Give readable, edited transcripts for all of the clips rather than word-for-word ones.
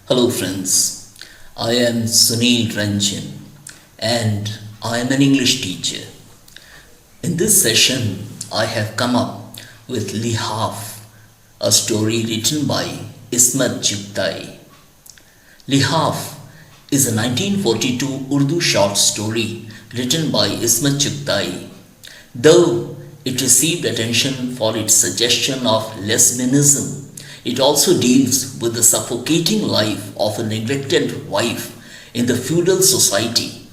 Hello, friends. I am Sunil Ranjan and I am an English teacher. In this session, I have come up with Lihaaf, a story written by Ismat Chugtai. Lihaaf is a 1942 Urdu short story written by Ismat Chugtai. Though it received attention for its suggestion of lesbianism, it also deals with the suffocating life of a neglected wife in the feudal society.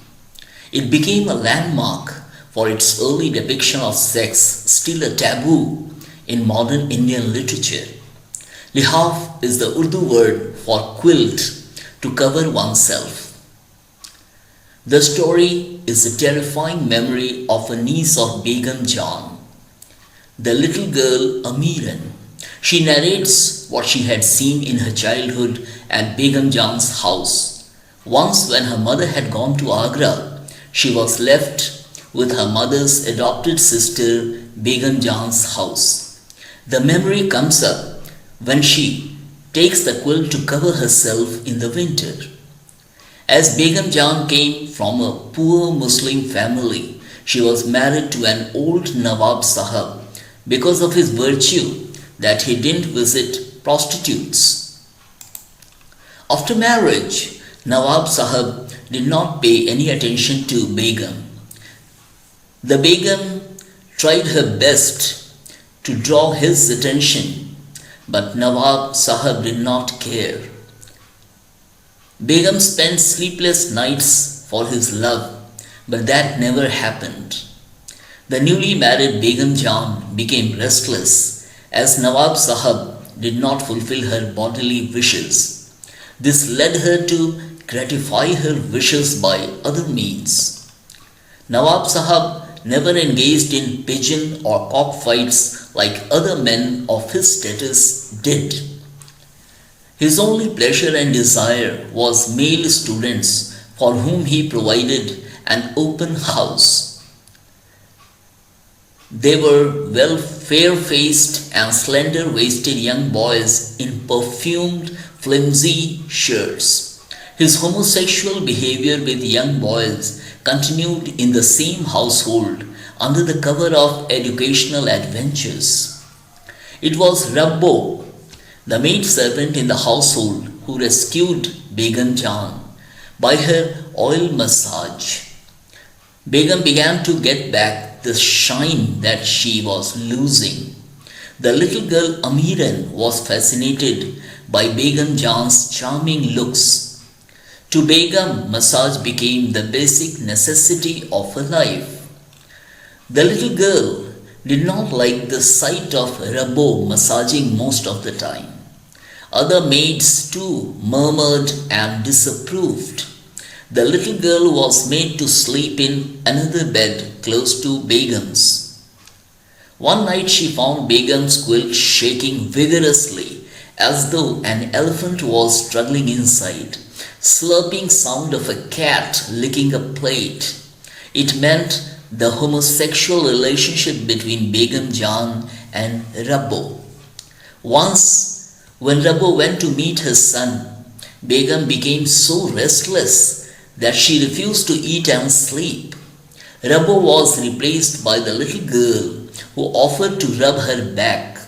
It became a landmark for its early depiction of sex, still a taboo in modern Indian literature. Lihaaf is the Urdu word for quilt, to cover oneself. The story is a terrifying memory of a niece of Begum Jan, the little girl Amiran. She narrates what she had seen in her childhood at Begum Jan's house. Once, when her mother had gone to Agra, she was left with her mother's adopted sister Begum Jan's house. The memory comes up when she takes the quilt to cover herself in the winter. As Begum Jan came from a poor Muslim family, she was married to an old Nawab Sahab because of his virtue that he didn't visit prostitutes. After marriage, Nawab Sahab did not pay any attention to Begum. The Begum tried her best to draw his attention, but Nawab Sahab did not care. Begum spent sleepless nights for his love, but that never happened. The newly married Begum Jan became restless as Nawab Sahab did not fulfill her bodily wishes. This led her to gratify her wishes by other means. Nawab Sahab never engaged in pigeon or cock fights like other men of his status did. His only pleasure and desire was male students for whom he provided an open house. They were fair-faced and slender-waisted young boys in perfumed, flimsy shirts. His homosexual behavior with young boys continued in the same household under the cover of educational adventures. It was Rabbo, the maid-servant in the household, who rescued Begum Jan by her oil massage. Begum began to get back the shine that she was losing. The little girl Amiran was fascinated by Begum Jan's charming looks. To Begum, massage became the basic necessity of her life. The little girl did not like the sight of Rabbo massaging most of the time. Other maids too murmured and disapproved. The little girl was made to sleep in another bed close to Begum's. One night she found Begum's quilt shaking vigorously as though an elephant was struggling inside. Slurping sound of a cat licking a plate. It meant the homosexual relationship between Begum Jan and Rabbo. Once, when Rabbo went to meet her son, Begum became so restless that she refused to eat and sleep. Rabbo was replaced by the little girl who offered to rub her back.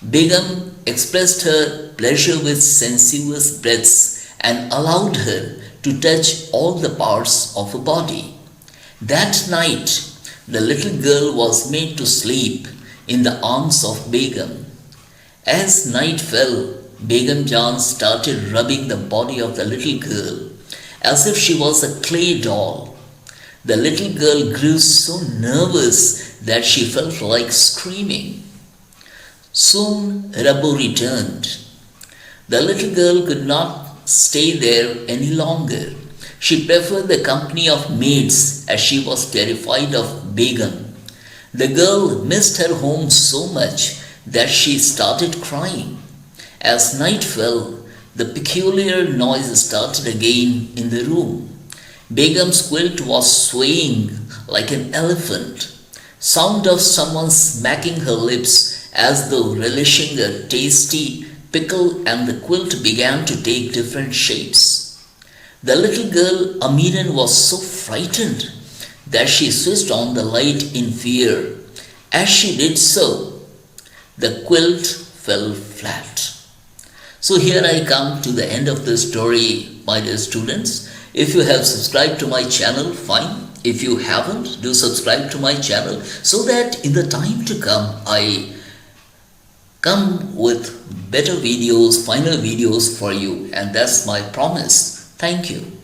Begum expressed her pleasure with sensuous breaths and allowed her to touch all the parts of her body. That night, the little girl was made to sleep in the arms of Begum. As night fell, Begum Jan started rubbing the body of the little girl as if she was a clay doll. The little girl grew so nervous that she felt like screaming. Soon Rabbo returned. The little girl could not stay there any longer. She preferred the company of maids as she was terrified of Begum. The girl missed her home so much that she started crying. As night fell, the peculiar noise started again in the room. Begum's quilt was swaying like an elephant. Sound of someone smacking her lips as though relishing a tasty pickle and the quilt began to take different shapes. The little girl Amiran was so frightened that she switched on the light in fear. As she did so, the quilt fell flat. So here I come to the end of the story, my dear students. If you have subscribed to my channel, fine. If you haven't, do subscribe to my channel so that in the time to come, I come with better videos, final videos for you. And that's my promise. Thank you.